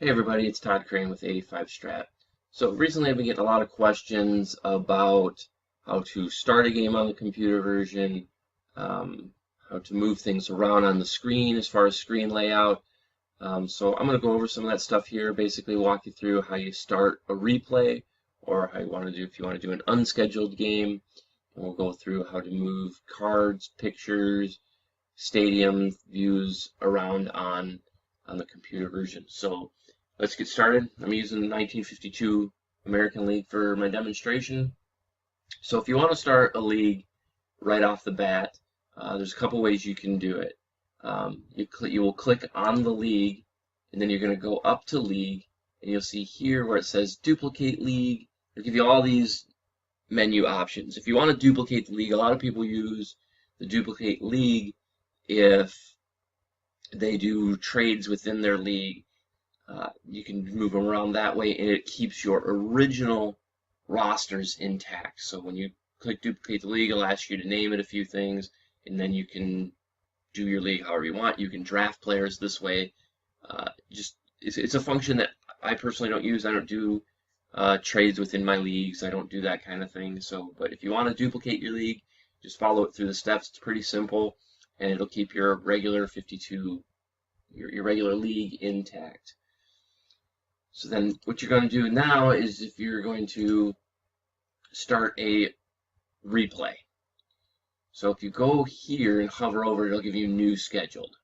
Hey everybody, it's Todd Crane with 85 Strat. So recently I've been getting a lot of questions about how to start a game on the computer version, how to move things around on the screen as far as screen layout. So I'm going to go over some of that stuff here, basically walk you through how you start a replay or how you want to do if you want to do an unscheduled game. And we'll go through how to move cards, pictures, stadium views around on the computer version. So let's get started. I'm using the 1952 American League for my demonstration. So if you want to start a league right off the bat, there's a couple ways you can do it. You will click on the league, and then you're going to go up to league, and you'll see here where it says duplicate league. It'll give you all these menu options. If you want to duplicate the league, a lot of people use the duplicate league if they do trades within their league. You can move them around that way, and it keeps your original rosters intact. So when you click duplicate the league, it'll ask you to name it a few things, and then you can do your league however you want. You can draft players this way. It's a function that I personally don't use. I don't do trades within my leagues. I don't do that kind of thing. But if you want to duplicate your league, just follow it through the steps. It's pretty simple, and it'll keep your regular 52, your regular league intact. So then what you're going to do now is if you're going to start a replay. So if you go here and hover over it, it'll give you new scheduled.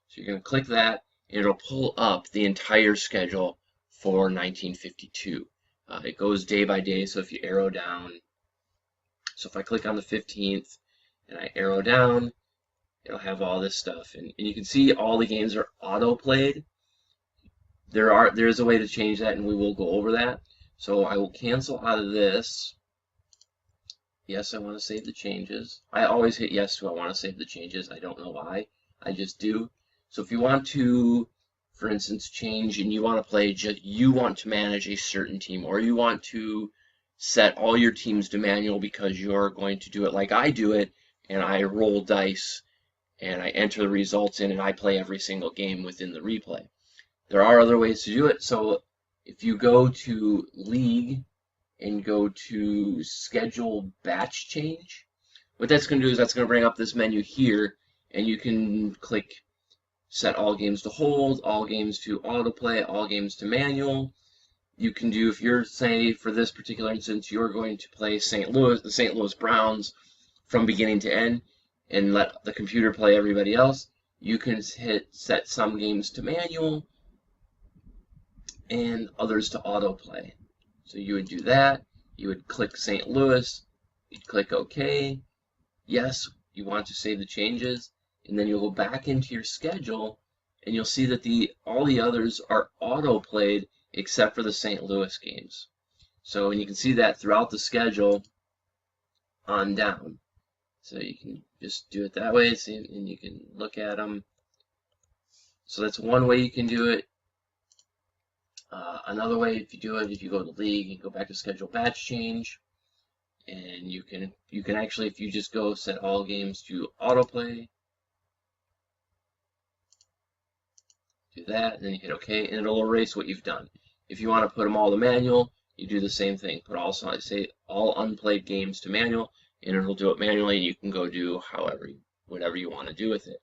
So you're going to click that, and it'll pull up the entire schedule for 1952. It goes day by day, so if you arrow down, so if I click on the 15th and I arrow down, it'll have all this stuff. And you can see all the games are auto-played. There is a way to change that, and we will go over that. So I will cancel out of this. Yes, I want to save the changes. I always hit yes to I want to save the changes. I don't know why. I just do. So if you want to, for instance, change and you want to play, you want to manage a certain team, or you want to set all your teams to manual because you're going to do it like I do it, and I roll dice and I enter the results in and I play every single game within the replay. There are other ways to do it. So if you go to League and go to Schedule Batch Change, what that's going to do is that's going to bring up this menu here, and you can click Set All Games to Hold, All Games to Autoplay, All Games to Manual. You can do, if you're, say, for this particular instance, you're going to play the St. Louis Browns from beginning to end, and let the computer play everybody else, you can hit Set Some Games to Manual, and others to autoplay. So you would do that. You would click St. Louis. You'd click OK. Yes, you want to save the changes. And then you'll go back into your schedule, and you'll see that all the others are auto-played except for the St. Louis games. So, and you can see that throughout the schedule on down. So you can just do it that way, and you can look at them. So that's one way you can do it. Another way, if you go to League and go back to Schedule Batch Change, and you can actually, if you just go set all games to autoplay, do that, and then you hit OK, and it'll erase what you've done. If you want to put them all to manual, you do the same thing. Put also, I say, all unplayed games to manual, and it'll do it manually, and you can go do whatever you want to do with it.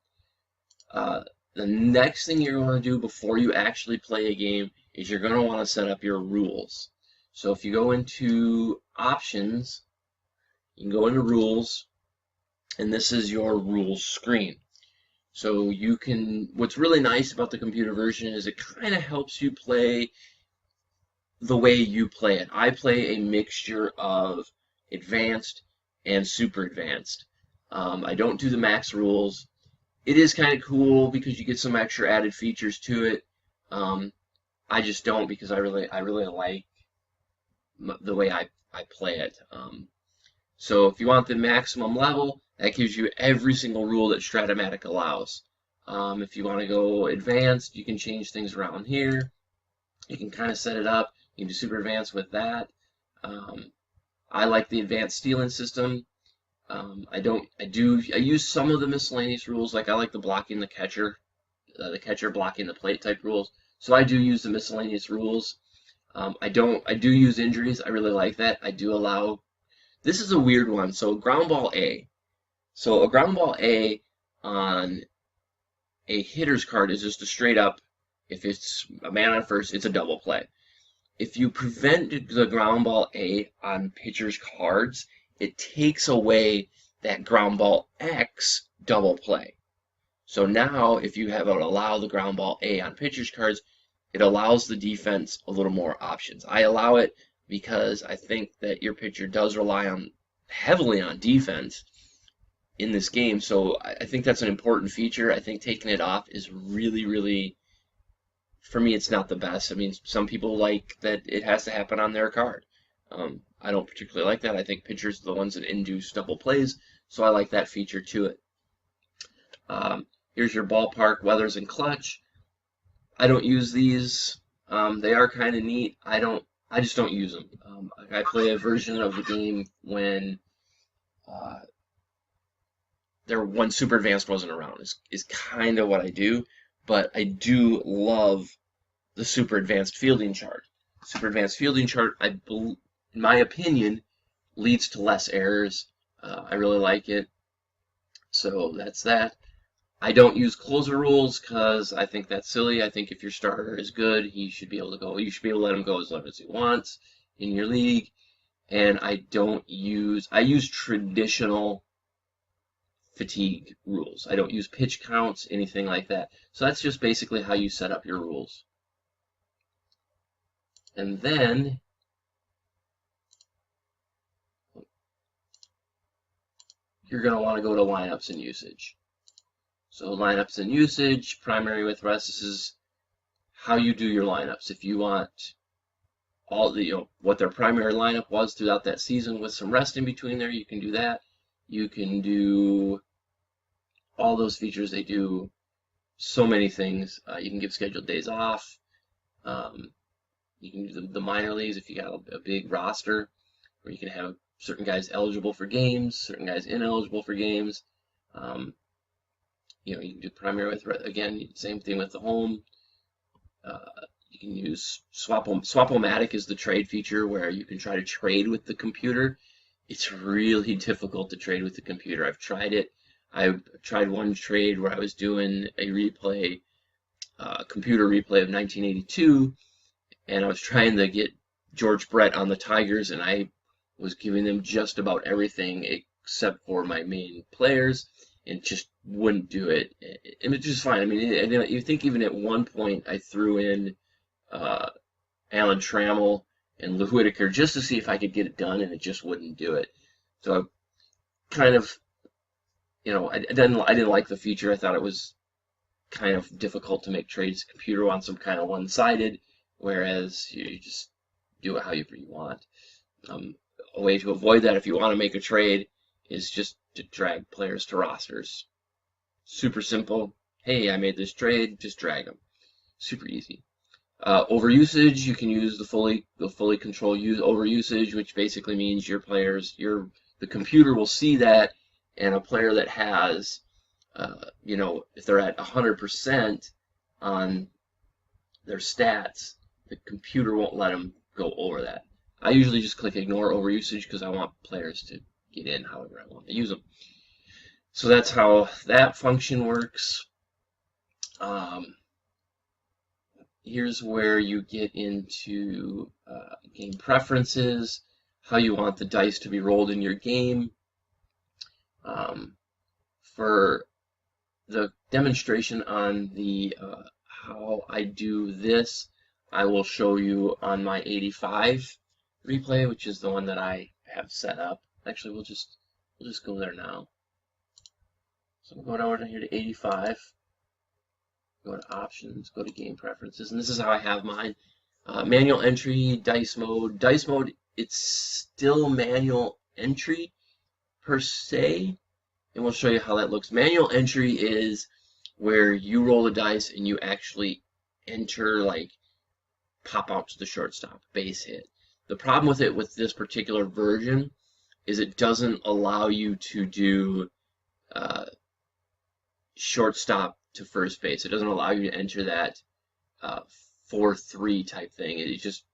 The next thing you're going to do before you actually play a game is you're going to want to set up your rules. So if you go into Options, you can go into Rules, and this is your rules screen. So you can, what's really nice about the computer version is it kind of helps you play the way you play it. I play a mixture of advanced and super advanced. I don't do the max rules. It is kind of cool because you get some extra added features to it. I just don't because I really like the way I play it. So if you want the maximum level, that gives you every single rule that Strat-O-Matic allows. If you want to go advanced, you can change things around here. You can kind of set it up. You can do super advanced with that. I like the advanced stealing system. I use some of the miscellaneous rules, like I like the blocking the catcher blocking the plate type rules. So I do use the miscellaneous rules. I do use injuries. I really like that. I do allow, this is a weird one. So ground ball A. So a ground ball A on a hitter's card is just a straight up, if it's a man on first, it's a double play. If you prevent the ground ball A on pitcher's cards, it takes away that ground ball X double play. So now if you have allow the ground ball A on pitcher's cards, it allows the defense a little more options. I allow it because I think that your pitcher does rely heavily on defense in this game. So I think that's an important feature. I think taking it off is really, really, for me, it's not the best. I mean, some people like that it has to happen on their card. I don't particularly like that. I think pitchers are the ones that induce double plays, so I like that feature to it. Here's your ballpark, weathers, and clutch. I don't use these. They are kind of neat. I just don't use them. I play a version of the game when when Super Advanced wasn't around. Is kind of what I do, but I do love the Super Advanced fielding chart. Super Advanced fielding chart, in my opinion, leads to less errors. I really like it. So that's that. I don't use closer rules because I think that's silly. I think if your starter is good, he should be able to go. You should be able to let him go as long as he wants in your league. And I use traditional fatigue rules. I don't use pitch counts, anything like that. So that's just basically how you set up your rules. And then you're going to want to go to lineups and usage. So lineups and usage, primary with rest, this is how you do your lineups. If you want all the, what their primary lineup was throughout that season with some rest in between there, you can do that. You can do all those features. They do so many things. You can give scheduled days off. You can do the minor leagues if you got a big roster, where you can have certain guys eligible for games, certain guys ineligible for games. You can do primary with, again, same thing with the home. You can use Swap-O-Matic is the trade feature where you can try to trade with the computer. It's really difficult to trade with the computer. I've tried it. I tried one trade where I was doing a replay, computer replay of 1982, and I was trying to get George Brett on the Tigers, and I was giving them just about everything except for my main players, and just wouldn't do it. And it's just fine. I mean, you think even at one point I threw in Alan Trammell and Lou Whitaker just to see if I could get it done, and it just wouldn't do it. So I kind of, I didn't like the feature. I thought it was kind of difficult to make trades. Computer wants them kind of one-sided, whereas you just do it however you want. A way to avoid that if you want to make a trade is just to drag players to rosters. Super simple. Hey, I made this trade, just drag them. Super easy. Overusage, you can use the fully control overusage, which basically means your players, the computer will see that, and a player that has, if they're at 100% on their stats, the computer won't let them go over that. I usually just click ignore overusage because I want players to get in however I want to use them. So that's how that function works. Here's where you get into game preferences, how you want the dice to be rolled in your game. For the demonstration on the how I do this, I will show you on my 85 replay, which is the one that I have set up. Actually, we'll just go there now. So I'm going over here to 85. Go to options, go to game preferences, and this is how I have mine. Manual entry, dice mode. Dice mode, it's still manual entry per se, and we'll show you how that looks. Manual entry is where you roll the dice and you actually enter, like, pop out to the shortstop, base hit. The problem with it with this particular version is it doesn't allow you to do shortstop to first base. It doesn't allow you to enter that 4-3 type thing. It's just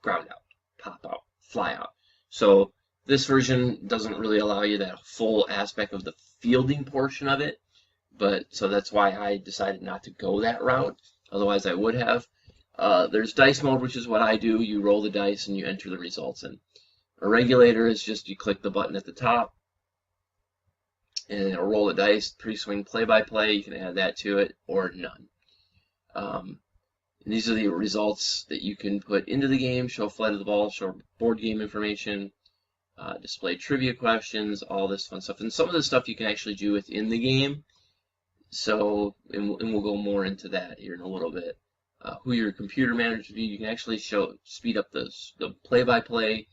ground out, pop out, fly out. So this version doesn't really allow you that full aspect of the fielding portion of it, but so that's why I decided not to go that route. Otherwise, I would have. There's dice mode, which is what I do. You roll the dice and you enter the results in. A regulator is just you click the button at the top, and it'll roll the dice, pre-swing play-by-play. You can add that to it or none. These are the results that you can put into the game, show flight of the ball, show board game information, display trivia questions, all this fun stuff. And some of the stuff you can actually do within the game. So, and we'll go more into that here in a little bit. Who your computer manager view, you can actually speed up the play-by-play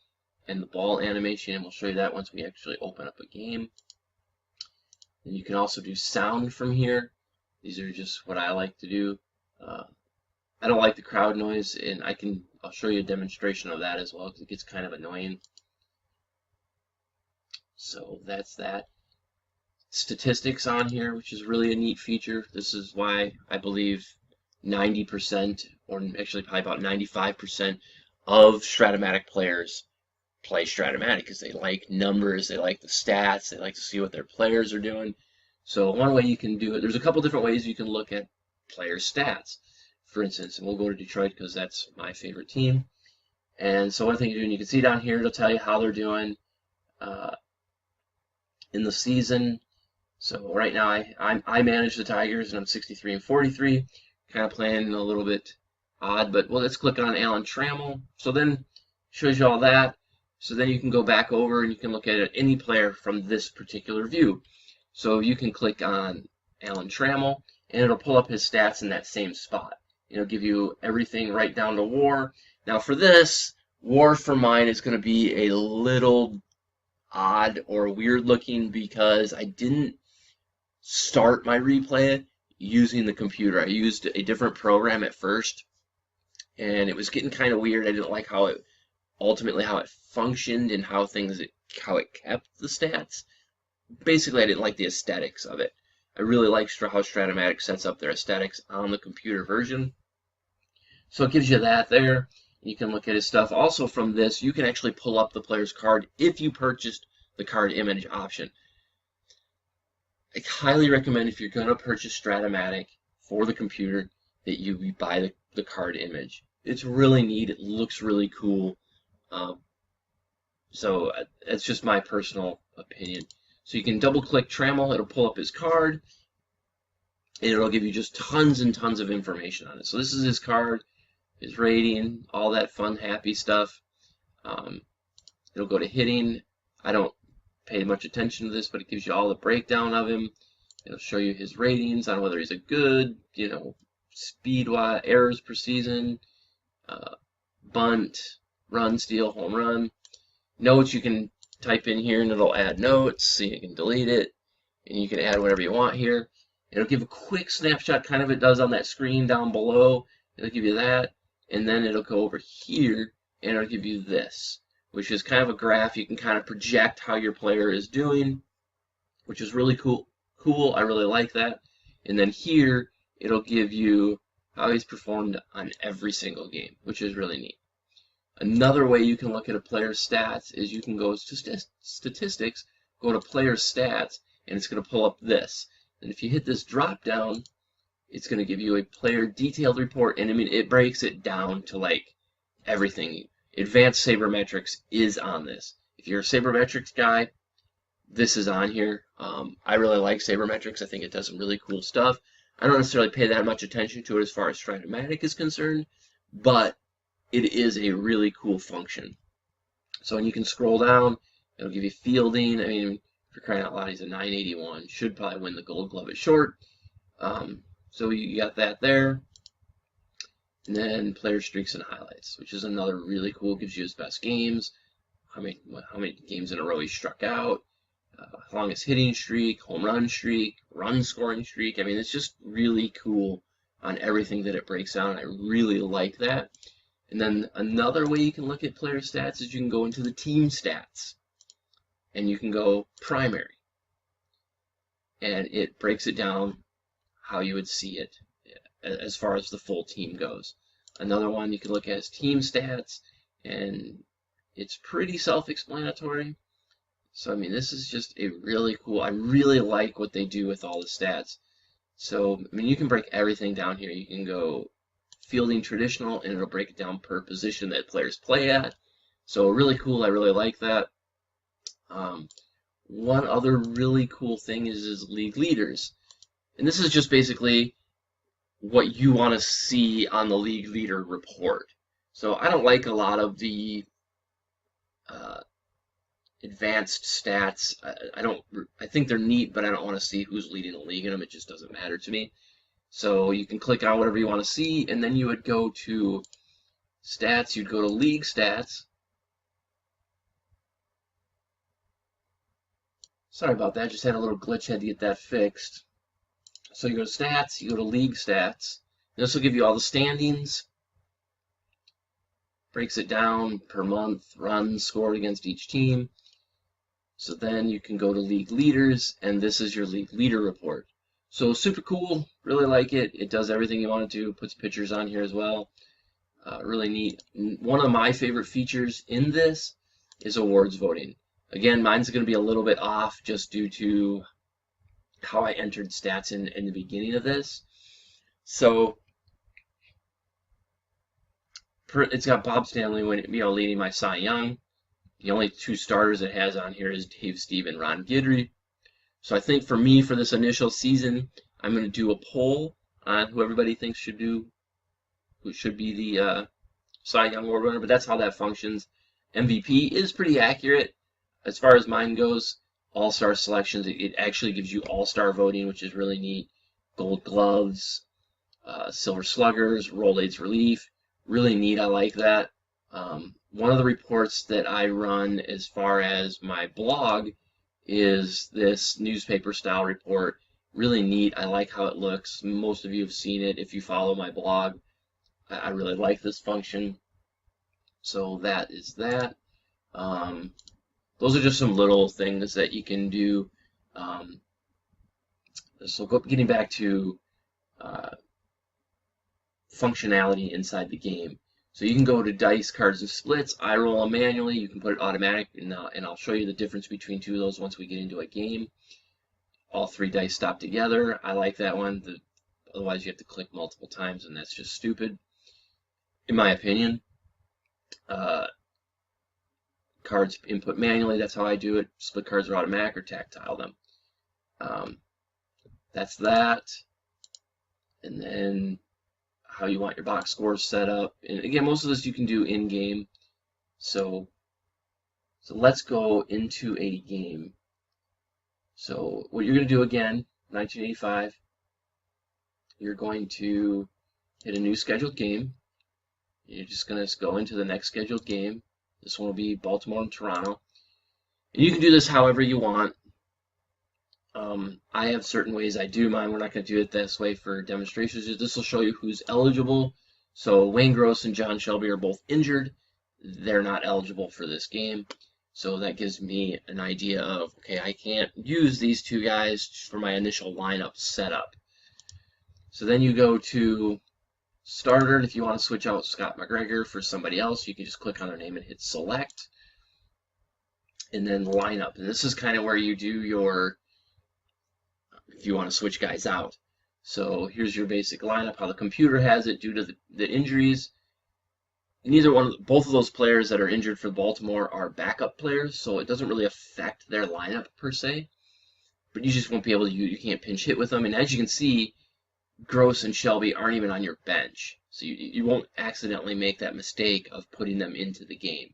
and the ball animation, and we'll show you that once we actually open up a game. And you can also do sound from here. These are just what I like to do. I don't like the crowd noise, and I'll show you a demonstration of that as well, because it gets kind of annoying. So that's that. Statistics on here, which is really a neat feature. This is why I believe 90%, or actually probably about 95% of Strat-O-Matic players play Strat-O-Matic, because they like numbers, they like the stats, they like to see what their players are doing. So one way you can do it, there's a couple different ways you can look at player stats. For instance, and we'll go to Detroit because that's my favorite team. And so one thing you do, and you can see down here, it'll tell you how they're doing in the season. So right now I manage the Tigers, and I'm 63-43. Kind of playing a little bit odd, but well, let's click on Alan Trammell. So then shows you all that. So then you can go back over and you can look at any player from this particular view. So you can click on Alan Trammell, and it'll pull up his stats in that same spot. It'll give you everything right down to WAR. Now for this, WAR for mine is going to be a little odd or weird looking because I didn't start my replay using the computer. I used a different program at first, and it was getting kind of weird. I didn't like how it functioned and how it kept the stats. Basically, I didn't like the aesthetics of it. I really like how Strat-O-Matic sets up their aesthetics on the computer version. So it gives you that there. You can look at his stuff. Also from this, you can actually pull up the player's card if you purchased the card image option. I highly recommend, if you're going to purchase Strat-O-Matic for the computer, that you buy the card image. It's really neat. It looks really cool. So that's just my personal opinion. So you can double click Trammell, it'll pull up his card, and it'll give you just tons and tons of information on it. So this is his card, his rating, all that fun, happy stuff. It'll go to hitting. I don't pay much attention to this, but it gives you all the breakdown of him. It'll show you his ratings on whether he's a good, speed-wise, errors per season, bunt, run, steal, home run. Notes, you can type in here and it'll add notes, so you can delete it, and you can add whatever you want here. It'll give a quick snapshot, kind of it does on that screen down below. It'll give you that, and then it'll go over here and it'll give you this, which is kind of a graph. You can kind of project how your player is doing, which is really cool. I really like that. And then here it'll give you how he's performed on every single game, which is really neat. Another way you can look at a player's stats is you can go to statistics, go to player stats, and it's going to pull up this. And if you hit this drop down, it's going to give you a player detailed report, and I mean, it breaks it down to like everything. Advanced sabermetrics is on this. If you're a sabermetrics guy, this is on here. I really like sabermetrics. I think it does some really cool stuff. I don't necessarily pay that much attention to it as far as Strat-O-Matic is concerned, but it is a really cool function. So when you can scroll down, it'll give you fielding. I mean, for crying out loud, he's a 981. Should probably win the Gold Glove at short. So you got that there. And then player streaks and highlights, which is another really cool. Gives you his best games, how many games in a row he struck out, how long his hitting streak, home run streak, run scoring streak. I mean, it's just really cool on everything that it breaks down. I really like that. And then another way you can look at player stats is you can go into the team stats, and you can go primary, and it breaks it down how you would see it as far as the full team goes. Another one you can look at is team stats, and it's pretty self-explanatory. So I mean, this is just a really cool. I really like what they do with all the stats. So I mean, you can break everything down here. You can go fielding traditional, and it'll break it down per position that players play at. So really cool. I really like that. One other really cool thing is league leaders, and this is just basically what you want to see on the league leader report. So I don't like a lot of the advanced stats. I think they're neat, but I don't want to see who's leading the league in them. It just doesn't matter to me. So you can click on whatever you want to see, and then you would go to stats. You'd go to league stats. Sorry about that. Just had a little glitch. Had to get that fixed. So you go to stats. You go to league stats. This will give you all the standings. Breaks it down per month, runs scored against each team. So then you can go to league leaders, and this is your league leader report. So super cool, really like it. It does everything you want it to, puts pictures on here as well. Really neat. One of my favorite features in this is awards voting. Again, mine's going to be a little bit off just due to how I entered stats in the beginning of this. So it's got Bob Stanley leading my Cy Young. The only two starters it has on here is Dave Steve and Ron Guidry. So I think for me, for this initial season, I'm going to do a poll on who everybody thinks who should be the Cy Young Award winner, but that's how that functions. MVP is pretty accurate. As far as mine goes, all-star selections, it actually gives you all-star voting, which is really neat. Gold gloves, silver sluggers, roll aids relief. Really neat, I like that. One of the reports that I run as far as my blog is this newspaper style report. Really neat. I like how it looks. Most of you have seen it if you follow my blog. I really like this function. So that is that. Those are just some little things that you can do. So getting back to functionality inside the game. So you can go to dice, cards, and splits. I roll them manually. You can put it automatic, and I'll show you the difference between two of those once we get into a game. All three dice stop together. I like that one. Otherwise, you have to click multiple times, and that's just stupid, in my opinion. Cards input manually. That's how I do it. Split cards are automatic or tactile them. That's that. And then how you want your box scores set up. And again, most of this you can do in-game. So let's go into a game. So what you're going to do again, 1985, you're going to hit a new scheduled game. You're just going to go into the next scheduled game. This one will be Baltimore and Toronto. And you can do this however you want. I have certain ways I do mine. We're not going to do it this way for demonstrations. This will show you who's eligible. So Wayne Gross and John Shelby are both injured. They're not eligible for this game. So that gives me an idea of, okay, I can't use these two guys for my initial lineup setup. So then you go to starter. If you want to switch out Scott McGregor for somebody else, you can just click on their name and hit select. And then lineup. And this is kind of where you do your, if you want to switch guys out. So here's your basic lineup, how the computer has it due to the injuries. Both of those players that are injured for Baltimore are backup players, so it doesn't really affect their lineup per se. But you just won't be able to you can't pinch hit with them. And as you can see, Gross and Shelby aren't even on your bench. So you won't accidentally make that mistake of putting them into the game.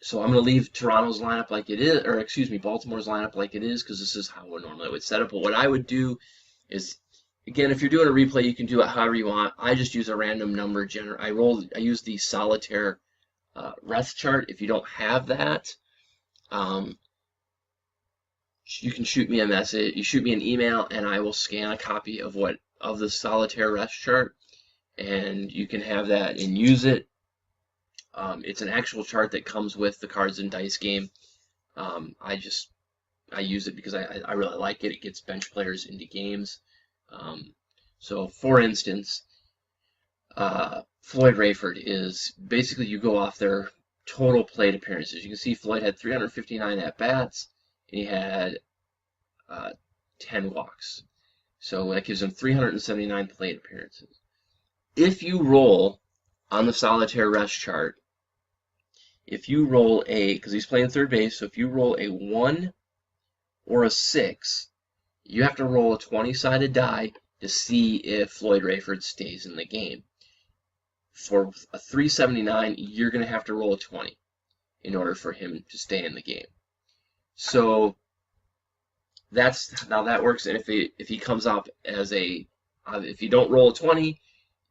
So I'm going to leave Toronto's lineup like it is, or excuse me, Baltimore's lineup like it is, because this is how normally I would set up. But what I would do is, again, if you're doing a replay, you can do it however you want. I just use a random number I use the solitaire rest chart. If you don't have that, you can shoot me a message. You shoot me an email, and I will scan a copy of the solitaire rest chart, and you can have that and use it. It's an actual chart that comes with the cards and dice game. I use it because I really like it. It gets bench players into games. So, for instance, Floyd Rayford is basically, you go off their total plate appearances. You can see Floyd had 359 at-bats, and he had 10 walks. So that gives him 379 plate appearances. If you roll on the solitaire rest chart, if you roll because he's playing third base, so if you roll a 1 or a 6, you have to roll a 20-sided die to see if Floyd Rayford stays in the game. For a 379, you're going to have to roll a 20 in order for him to stay in the game. So that's how that works. And if he comes up as if you don't roll a 20,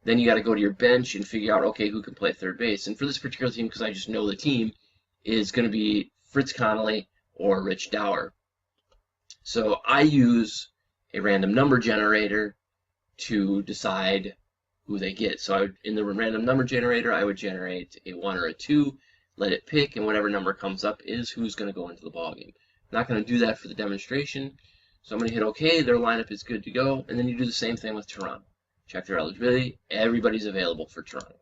then you got to go to your bench and figure out, okay, who can play third base. And for this particular team, because I just know the team, is going to be Fritz Connolly or Rich Dower. So I use a random number generator to decide who they get. So in the random number generator, I would generate a 1 or a 2, let it pick, and whatever number comes up is who's going to go into the ballgame. I'm not going to do that for the demonstration. So I'm going to hit OK. Their lineup is good to go. And then you do the same thing with Toronto. Check their eligibility. Everybody's available for Toronto.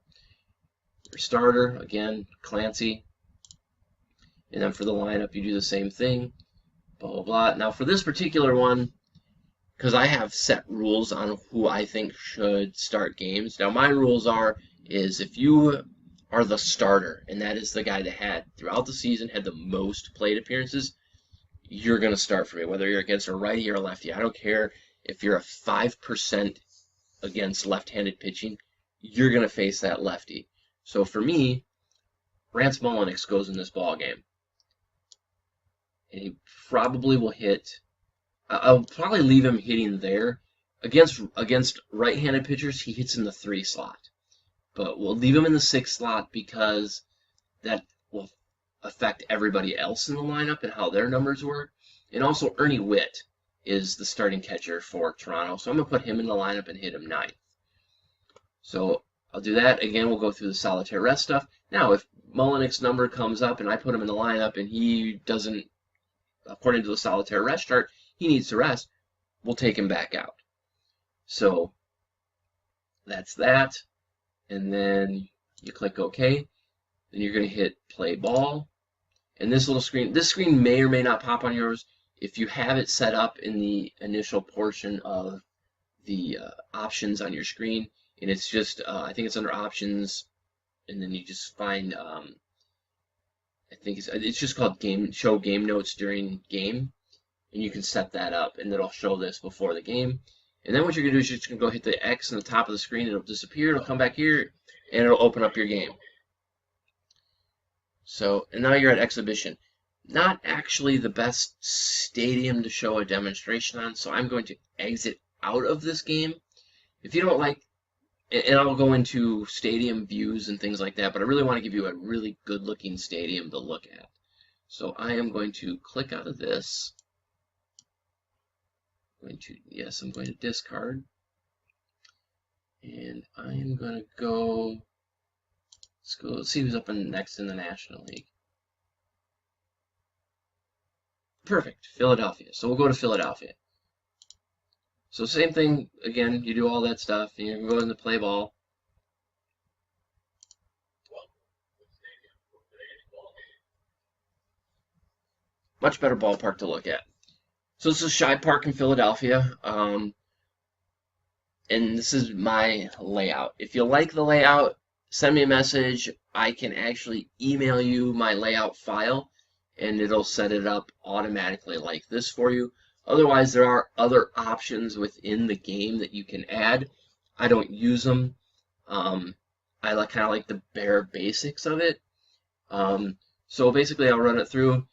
Your starter, again, Clancy. And then for the lineup, you do the same thing. Blah, blah, blah. Now for this particular one, because I have set rules on who I think should start games. Now my rules is if you are the starter, and that is the guy that had, throughout the season, had the most plate appearances, you're going to start for me, whether you're against a righty or a lefty. I don't care if you're a 5% against left-handed pitching, you're going to face that lefty. So for me, Rance Mulliniks goes in this ball game. And he probably will hit, I'll probably leave him hitting there. Against right-handed pitchers, he hits in the 3 slot. But we'll leave him in the 6 slot because that will affect everybody else in the lineup and how their numbers work. And also Ernie Witt is the starting catcher for Toronto. So I'm going to put him in the lineup and hit him 9th. So I'll do that. Again, we'll go through the solitaire rest stuff. Now, if Mulliniks' number comes up and I put him in the lineup and he doesn't, according to the solitaire rest chart, he needs to rest, we'll take him back out. So that's that. And then you click OK. Then you're going to hit play ball. And this screen may or may not pop on yours. If you have it set up in the initial portion of the options on your screen, and it's just, I think it's under options, and then you just find, I think it's just called show game notes during game, and you can set that up, and it'll show this before the game. And then what you're going to do is you're just going to go hit the X on the top of the screen, it'll disappear, it'll come back here, and it'll open up your game. So, and now you're at exhibition. Not actually the best stadium to show a demonstration on, so I'm going to exit out of this game. If you don't like, and I'll go into stadium views and things like that, but I really want to give you a really good looking stadium to look at. So I am going to click out of this. I'm going to discard. And I am going to go, let's see who's up next in the National League. Perfect, Philadelphia. So we'll go to Philadelphia. So same thing, again, you do all that stuff, and you're going to go into play ball. Much better ballpark to look at. So this is Shibe Park in Philadelphia, and this is my layout. If you like the layout, send me a message. I can actually email you my layout file, and it'll set it up automatically like this for you. Otherwise, there are other options within the game that you can add. I don't use them. I kind of like the bare basics of it. So basically, I'll run it through.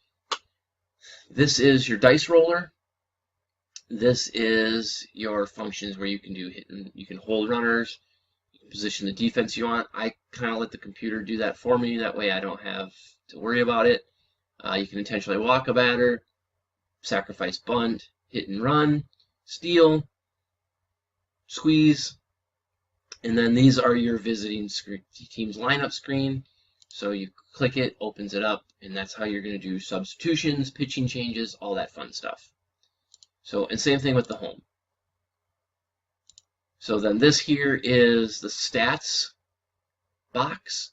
This is your dice roller. This is your functions where you can do hitting. You can hold runners. You can position the defense you want. I kind of let the computer do that for me. That way, I don't have to worry about it. You can intentionally walk a batter, sacrifice bunt, hit and run, steal, squeeze, and then these are your visiting team's lineup screen. So you click it, opens it up, and that's how you're going to do substitutions, pitching changes, all that fun stuff. So, and same thing with the home. So then this here is the stats box.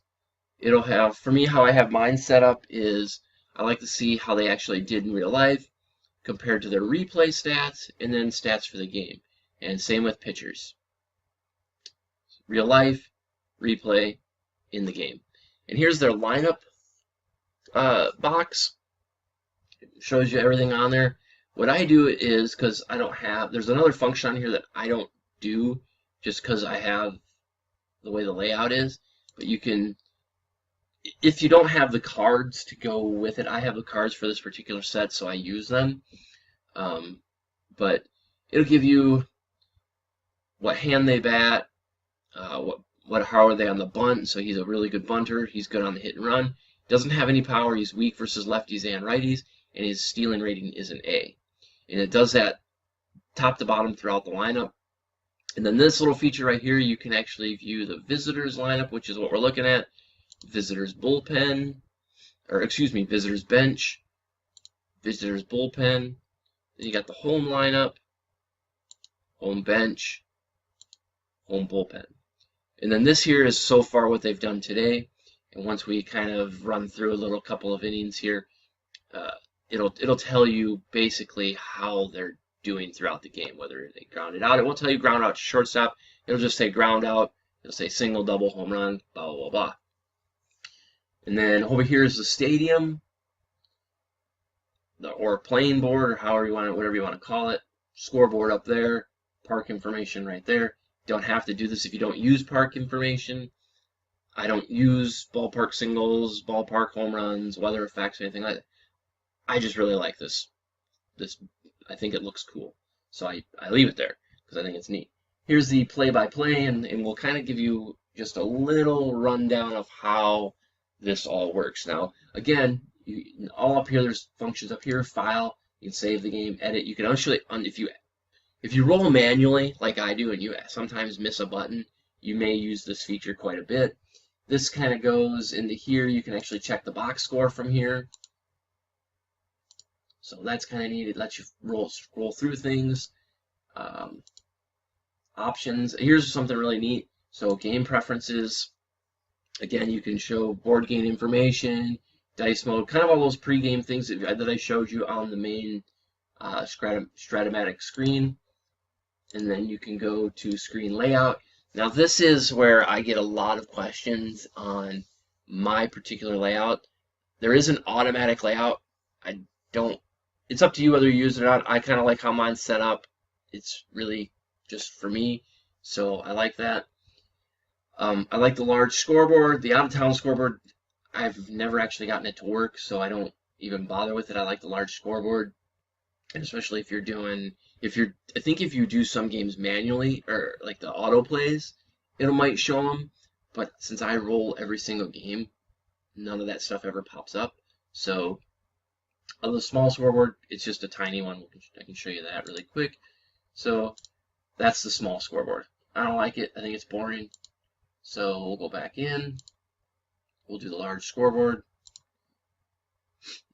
It'll have, for me, how I have mine set up is I like to see how they actually did in real life compared to their replay stats and then stats for the game. And same with pitchers. Real life, replay, in the game. And here's their lineup box. It shows you everything on there. What I do is, because I don't have, there's another function on here that I don't do just because I have the way the layout is. But you can, if you don't have the cards to go with it, I have the cards for this particular set, so I use them. But it'll give you what hand they bat, how are they on the bunt. So he's a really good bunter. He's good on the hit and run. Doesn't have any power. He's weak versus lefties and righties, and his stealing rating is an A. And it does that top to bottom throughout the lineup. And then this little feature right here, you can actually view the visitors lineup, which is what we're looking at. Visitors bullpen, or excuse me, visitors bench, visitors bullpen. Then you got the home lineup, home bench, home bullpen. And then this here is so far what they've done today. And once we kind of run through a little couple of innings here, it'll tell you basically how they're doing throughout the game, whether they ground it out. It won't tell you ground out to shortstop. It'll just say ground out. It'll say single, double, home run, blah, blah, blah, blah. And then over here is the stadium, or playing board, or however you want it, whatever you want to call it. Scoreboard up there, park information right there. Don't have to do this if you don't use park information. I don't use ballpark singles, ballpark home runs, weather effects, anything like that. I just really like this. I think it looks cool. So I leave it there because I think it's neat. Here's the play-by-play, and we'll kind of give you just a little rundown of how this all works. Now, again, all up here, there's functions up here, file, you can save the game, edit. You can actually, if you roll manually like I do and you sometimes miss a button, you may use this feature quite a bit. This kind of goes into here. You can actually check the box score from here. So that's kind of neat. It lets you scroll through things. Options. Here's something really neat. So game preferences. Again, you can show board game information, dice mode, kind of all those pre-game things that I showed you on the main Strat-O-Matic screen. And then you can go to screen layout. Now this is where I get a lot of questions on my particular layout. There is an automatic layout. It's up to you whether you use it or not. I kind of like how mine's set up. It's really just for me, so I like that. I like the large scoreboard. The out-of-town scoreboard, I've never actually gotten it to work, so I don't even bother with it. I like the large scoreboard, and especially if you're doing, I think if you do some games manually, or like the auto plays, it might show them, but since I roll every single game, none of that stuff ever pops up. So on the small scoreboard, it's just a tiny one. I can show you that really quick. So that's the small scoreboard. I don't like it. I think it's boring. So we'll go back in. We'll do the large scoreboard.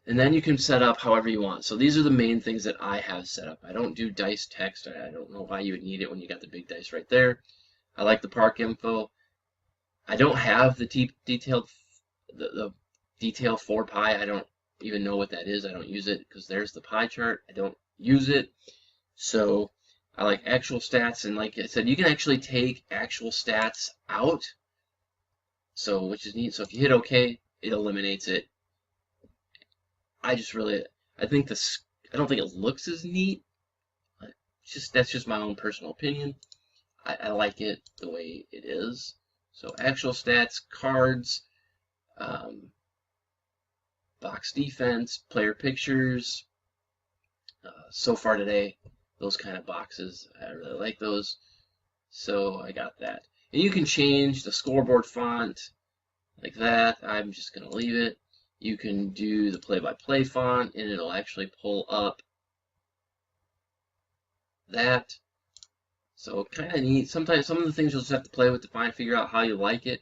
And then you can set up however you want. So these are the main things that I have set up. I don't do dice text. I don't know why you would need it when you got the big dice right there. I like the park info. I don't have the detail 4 pie. I don't even know what that is. I don't use it because there's the pie chart. I don't use it. So I like actual stats, and like I said, you can actually take actual stats out. So which is neat. So if you hit OK, it eliminates it. I don't think it looks as neat. That's just my own personal opinion. I like it the way it is. So actual stats, cards, box defense, player pictures. So far today, those kind of boxes, I really like those. So I got that. And you can change the scoreboard font like that. I'm just going to leave it. You can do the play-by-play font, and it'll actually pull up that. So kind of neat. Sometimes some of the things you'll just have to play with to figure out how you like it.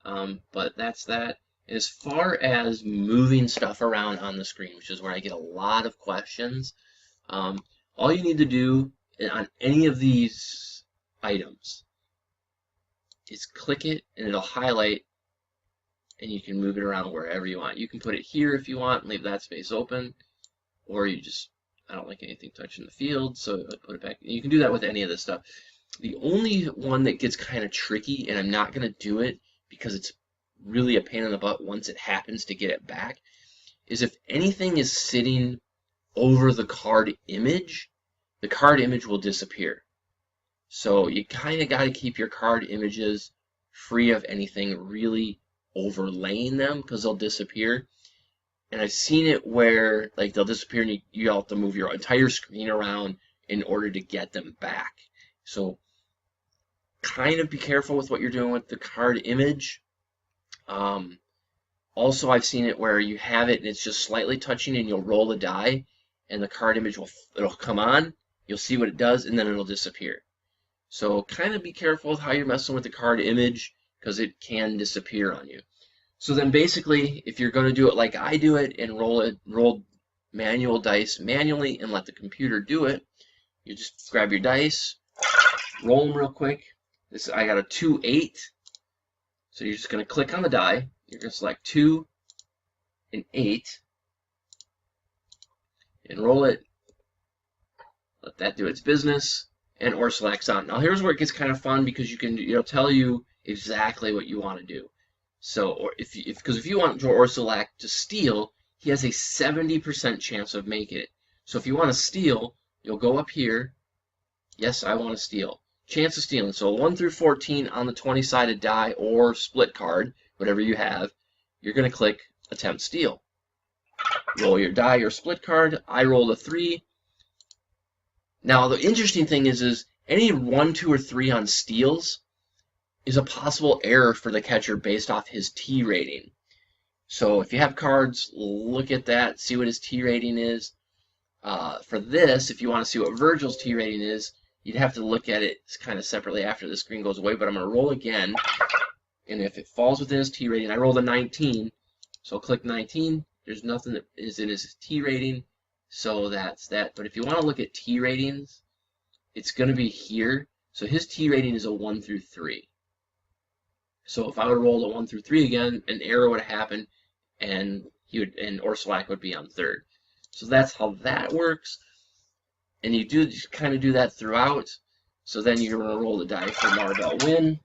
But that's that. As far as moving stuff around on the screen, which is where I get a lot of questions, all you need to do on any of these items is click it and it'll highlight, and you can move it around wherever you want. You can put it here if you want, leave that space open, or you just, I don't like anything touching the field, so I put it back. You can do that with any of this stuff. The only one that gets kind of tricky, and I'm not going to do it because it's really a pain in the butt once it happens to get it back, is if anything is sitting over the card image, the card image will disappear. So you kind of got to keep your card images free of anything really overlaying them, because they'll disappear. And I've seen it where like they'll disappear and you have to move your entire screen around in order to get them back. So kind of be careful with what you're doing with the card image. Also, I've seen it where you have it and it's just slightly touching, and you'll roll a die and the card image it'll come on, you'll see what it does, and then it'll disappear. So kind of be careful with how you're messing with the card image, because it can disappear on you. So then basically, if you're going to do it like I do it and roll manual dice manually and let the computer do it, you just grab your dice, roll them real quick. I got a 2, 8. So you're just going to click on the die. You're going to select 2 and 8 and roll it. Let that do its business, and or selects on. Now here's where it gets kind of fun, because it'll tell you exactly what you want to do. So, or because if you want Orsolak to steal, he has a 70% chance of making it. So if you want to steal, you'll go up here. Yes, I want to steal. Chance of stealing. So 1 through 14 on the 20-sided die or split card, whatever you have, you're going to click Attempt Steal. Roll your die or split card. I rolled a 3. Now the interesting thing is any 1, 2, or 3 on steals is a possible error for the catcher based off his T rating. So if you have cards, look at that, see what his T rating is. For this, if you want to see what Virgil's T rating is, you'd have to look at it kind of separately after the screen goes away, but I'm going to roll again, and if it falls within his T rating, I rolled a 19, so I'll click 19. There's nothing that is in his T rating, so that's that. But if you want to look at T ratings, it's going to be here. So his T rating is a 1 through 3. So if I would roll a 1 through 3 again, an error would happen, and Orsolak would be on 3rd. So that's how that works. And you do just kind of do that throughout. So then you're going to roll the die for Marvel win.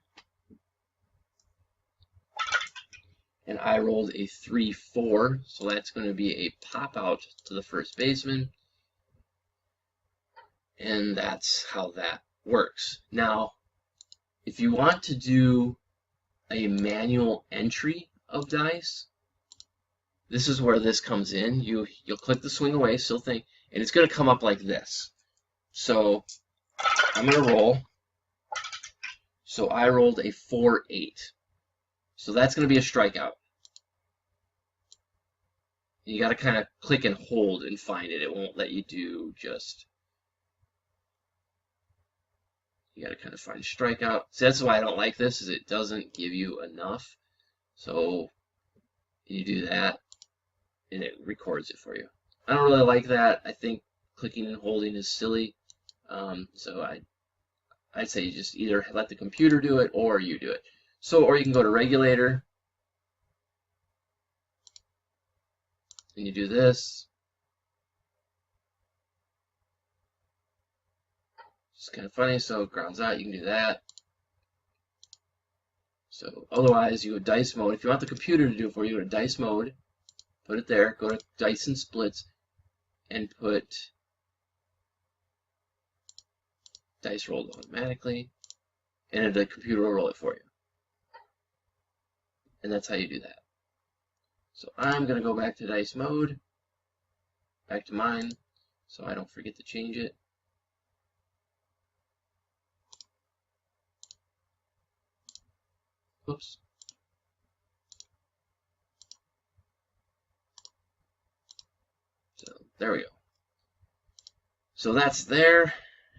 And I rolled a 3-4, so that's going to be a pop out to the first baseman. And that's how that works. Now, if you want to do a manual entry of dice, this is where this comes in. You'll click the swing away, still think, and it's going to come up like this. So I'm going to roll. So I rolled a 4-8. So that's going to be a strikeout. You got to kind of click and hold and find it. It won't let you do just. You got to kind of find a strikeout. So that's why I don't like this, is it doesn't give you enough. So you do that, and it records it for you. I don't really like that. I think clicking and holding is silly. So I'd say you just either let the computer do it or you do it. So, or you can go to regulator, and you do this. It's kind of funny. So grounds out, you can do that. So otherwise, you go dice mode. If you want the computer to do it for you, go to dice mode, put it there, go to dice and splits, and put dice rolled automatically, and the computer will roll it for you. And that's how you do that. So I'm going to go back to dice mode, back to mine, so I don't forget to change it. Oops. So there we go. So that's there.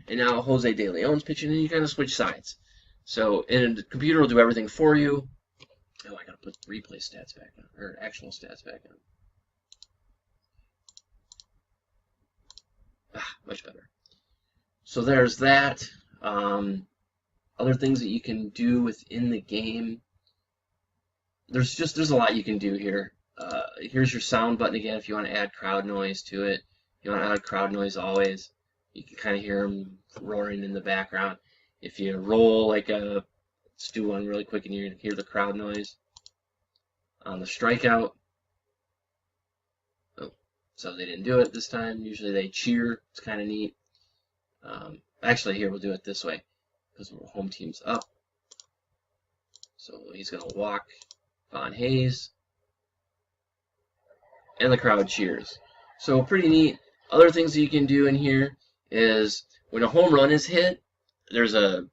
And now Jose De Leon's pitching, and you kind of switch sides. So, and the computer will do everything for you. Oh, I gotta put replay stats back on, or actual stats back on. Ah, much better. So there's that. other things that you can do within the game. There's a lot you can do here. Here's your sound button again if you want to add crowd noise to it. You want to add crowd noise always. You can kind of hear them roaring in the background. If you roll like a, let's do one really quick and you can hear the crowd noise. On the strikeout, oh, so they didn't do it this time. Usually they cheer. It's kind of neat. Actually, here we'll do it this way because home team's up. So he's going to walk Von Hayes, and the crowd cheers. So pretty neat. Other things that you can do in here is when a home run is hit, there's a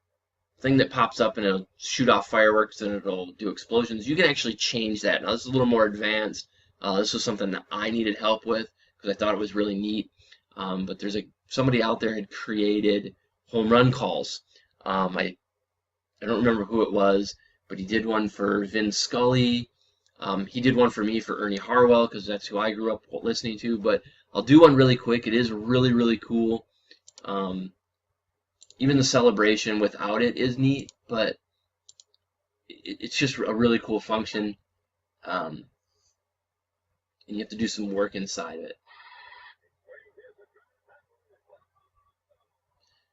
thing that pops up and it'll shoot off fireworks and it'll do explosions. You can actually change that. Now this is a little more advanced. This was something that I needed help with because I thought it was really neat. But there's somebody out there had created home run calls. I don't remember who it was, but he did one for Vin Scully. He did one for me for Ernie Harwell because that's who I grew up listening to. But I'll do one really quick. It is really, really cool. Even the celebration without it is neat, but it's just a really cool function. And you have to do some work inside it.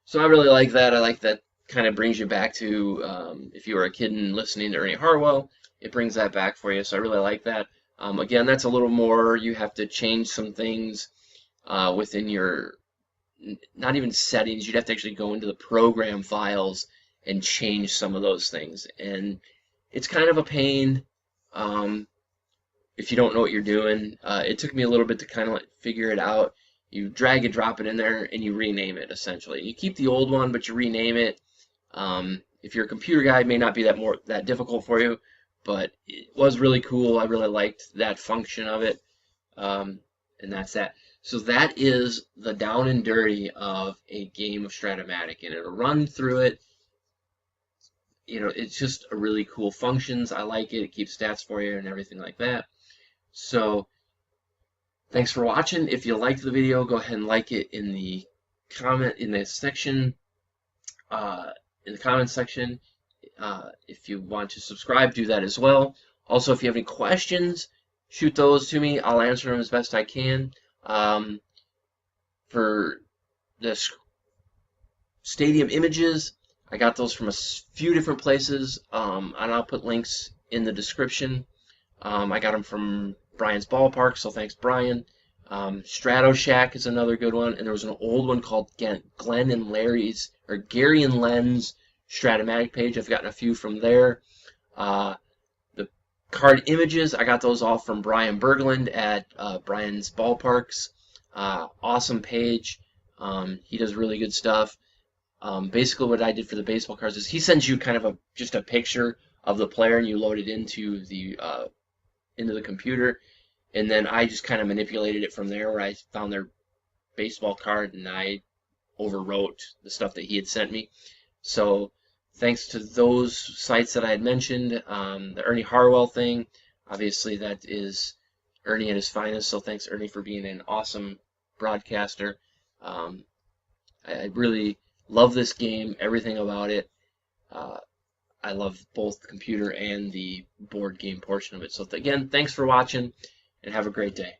So I really like that. I like that kind of brings you back to if you were a kid and listening to Ernie Harwell, it brings that back for you. So I really like that. Again, that's a little more, you have to change some things within your, not even settings, you'd have to actually go into the program files and change some of those things. And it's kind of a pain if you don't know what you're doing. It took me a little bit to kind of figure it out. You drag and drop it in there and you rename it essentially. You keep the old one, but you rename it. If you're a computer guy, it may not be that difficult for you, but it was really cool. I really liked that function of it. And that's that. So that is the down and dirty of a game of Strat-O-Matic, and it'll run through it. You know, it's just a really cool functions. I like it. It keeps stats for you and everything like that. So thanks for watching. If you liked the video, go ahead and like it in the comment section. In the comment section. If you want to subscribe, do that as well. Also, if you have any questions, shoot those to me. I'll answer them as best I can. For the stadium images, I got those from a few different places, and I'll put links in the description. I got them from Brian's Ballpark, so thanks, Brian. Strat-O Shack is another good one, and there was an old one called Glenn and Larry's, or Gary and Len's Strat-O-Matic page. I've gotten a few from there. The card images, I got those all from Brian Berglund at Brian's Ballparks. Awesome page. He does really good stuff. Basically what I did for the baseball cards is he sends you kind of just a picture of the player and you load it into the computer, and then I just kind of manipulated it from there where I found their baseball card and I overwrote the stuff that he had sent me. So thanks to those sites that I had mentioned, the Ernie Harwell thing, obviously that is Ernie at his finest, so thanks Ernie for being an awesome broadcaster. I really love this game, everything about it. I love both the computer and the board game portion of it. So again, thanks for watching and have a great day.